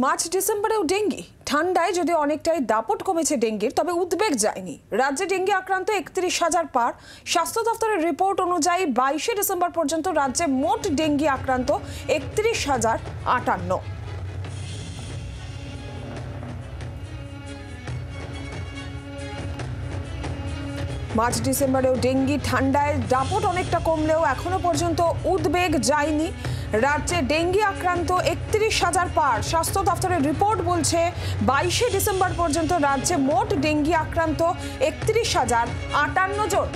March ডিসেম্বরেও dengue ঠান্ডায় যদি অনেকটাই দাপট কমেছে ডেঙ্গির, তবে উদ্বেগ যায়নি। রাজ্যে ডেঙ্গি আক্রান্ত ৩১,০০০ পার। স্বাস্থ্য দপ্তরের রিপোর্ট অনুযায়ী ২২শে ডিসেম্বর পর্যন্ত রাজ্যে মোট ডেঙ্গি আক্রান্ত ৩১,০৫৮। মার্চ ডিসেম্বরেও ডেঙ্গি ঠান্ডায় দাপট অনেকটা কমলেও এখনো পর্যন্ত উদ্বেগ যায়নি। রাজ্যে ডেঙ্গি আক্রান্ত ৩১,০০০ পার। স্বাস্থ্য দপ্তরের রিপোর্ট বলছে ২২শে ডিসেম্বর পর্যন্ত রাজ্যে মোট ডেঙ্গি আক্রান্ত ৩১,০৫৮ জন।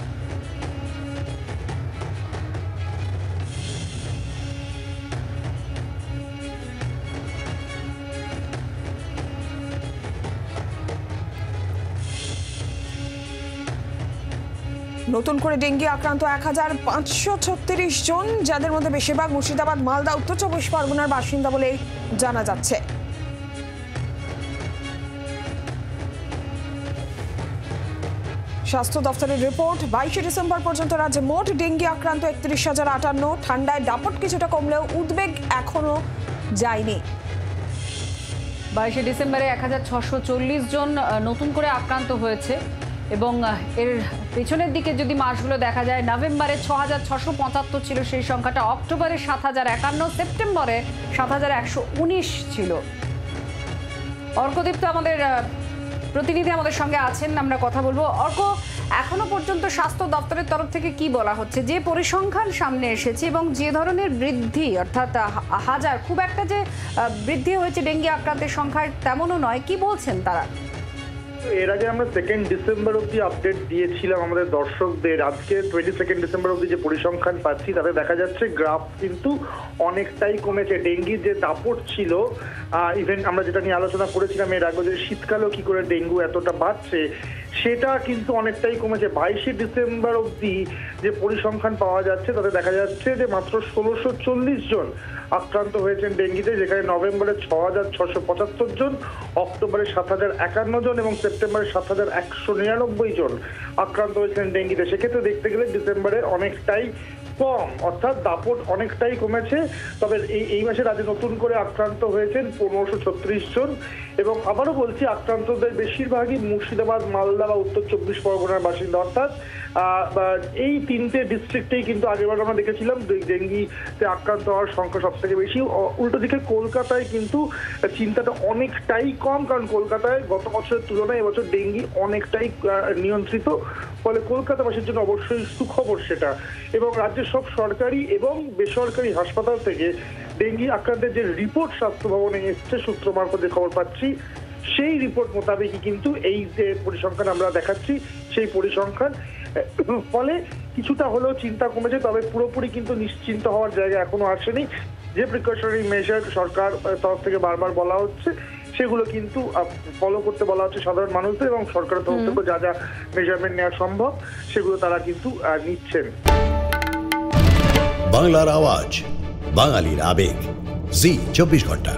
নতুন করে ডেঙ্গি আক্রান্ত ১,৫৩৬ জন, যাদের মধ্যে বেশিরভাগ মুর্শিদাবাদ, মালদা, উত্তর চব্বিশ পরগনার বাসিন্দা বলে জানা যাচ্ছে। স্বাস্থ্য দপ্তরের রিপোর্ট ২২শে ডিসেম্বর পর্যন্ত রাজ্যে মোট ডেঙ্গি আক্রান্ত ৩১,০৫৮। ঠান্ডায় দাপট কিছুটা কমলেও উদ্বেগ এখনো যায়নি। ২২শে ডিসেম্বরে ১,৬৪০ জন নতুন করে আক্রান্ত হয়েছে এবং এর পেছনের দিকে যদি মাসগুলো দেখা যায়, নভেম্বরে ৬,৬৭৫ ছিল সেই সংখ্যাটা, অক্টোবরে ৭,০৫১, সেপ্টেম্বরে ৭,১১৯ ছিল। অর্কদীপ্ত আমাদের প্রতিনিধি আমাদের সঙ্গে আছেন, আমরা কথা বলবো। অর্ক, এখনো পর্যন্ত স্বাস্থ্য দপ্তরের তরফ থেকে কি বলা হচ্ছে? যে পরিসংখ্যান সামনে এসেছে এবং যে ধরনের বৃদ্ধি, অর্থাৎ হাজার, খুব একটা যে বৃদ্ধি হয়েছে ডেঙ্গি আক্রান্তের সংখ্যায় তেমনও নয়, কি বলছেন তারা? এর আগে আমরা 2 ডিসেম্বর অব্দি আপডেট দিয়েছিলাম আমাদের দর্শকদের। আজকে 22 ডিসেম্বর অব্দি যে পরিসংখ্যান পাচ্ছি তাতে দেখা যাচ্ছে গ্রাফ কিন্তু অনেকটাই কমেছে। ডেঙ্গির যে দাপট ছিল, ইভেন আমরা যেটা নিয়ে আলোচনা করেছিলাম এর আগে, যে শীতকালেও কি করে ডেঙ্গু এতটা বাড়ছে, সেটা কিন্তু অনেকটাই কমেছে। ২২শে ডিসেম্বর অব্দি যে পরিসংখ্যান পাওয়া যাচ্ছে তাতে দেখা যাচ্ছে যে মাত্র ১৬৪০ জন আক্রান্ত হয়েছেন ডেঙ্গিতে, যেখানে নভেম্বরে ৬,৬৭৫ জন, অক্টোবরে ৭,০৫১ জন এবং সেপ্টেম্বরে ৭,১৯৯ জন আক্রান্ত হয়েছেন ডেঙ্গিতে। সেক্ষেত্রে দেখতে গেলে ডিসেম্বরে অনেকটাই কম, অর্থাৎ দাপট অনেকটাই কমেছে। তবে এই মাসে রাজ্যে নতুন করে আক্রান্ত হয়েছেন ১৫৩৬ জন এবং আবারও বলছি, আক্রান্তদের বেশিরভাগই মুর্শিদাবাদ, মালদা বা উত্তর চব্বিশ পরগনার বাসিন্দা। অর্থাৎ এই তিনটে ডিস্ট্রিক্টেই কিন্তু আগেরবার আমরা দেখেছিলাম ডেঙ্গিতে আক্রান্ত হওয়ার সংখ্যা সব থেকে বেশি। উল্টো দিকে কলকাতায় কিন্তু চিন্তাটা অনেকটাই কম, কারণ কলকাতায় গত বছরের তুলনায় এবছর ডেঙ্গি অনেকটাই নিয়ন্ত্রিত। ফলে কলকাতাবাসীর জন্য অবশ্যই সুখবর সেটা। এবং রাজ্যের সব সরকারি এবং বেসরকারি হাসপাতাল থেকে ডেঙ্গি আক্রান্তের যে রিপোর্ট স্বাস্থ্য ভবনে এসছে সূত্র মারফত যে খবর পাচ্ছি, সেই রিপোর্ট মোতাবেকই কিন্তু এই যে পরিসংখ্যান আমরা দেখাচ্ছি, সেই পরিসংখ্যান ফলে কিছুটা হলেও চিন্তা কমেছে। তবে পুরোপুরি কিন্তু নিশ্চিন্ত হওয়ার জায়গা এখনো আসেনি। যে প্রিকশনারি মেজার সরকার তরফ থেকে বারবার বলা হচ্ছে, সেগুলো কিন্তু ফলো করতে বলা হচ্ছে সাধারণ মানুষদের, এবং সরকারের তরফ থেকে যা যা মেজারমেন্ট নেওয়া সম্ভব সেগুলো তারা কিন্তু নিচ্ছেন। বাংলার আওয়াজ, বাঙালির আবেগ, জি ২৪ ঘন্টা।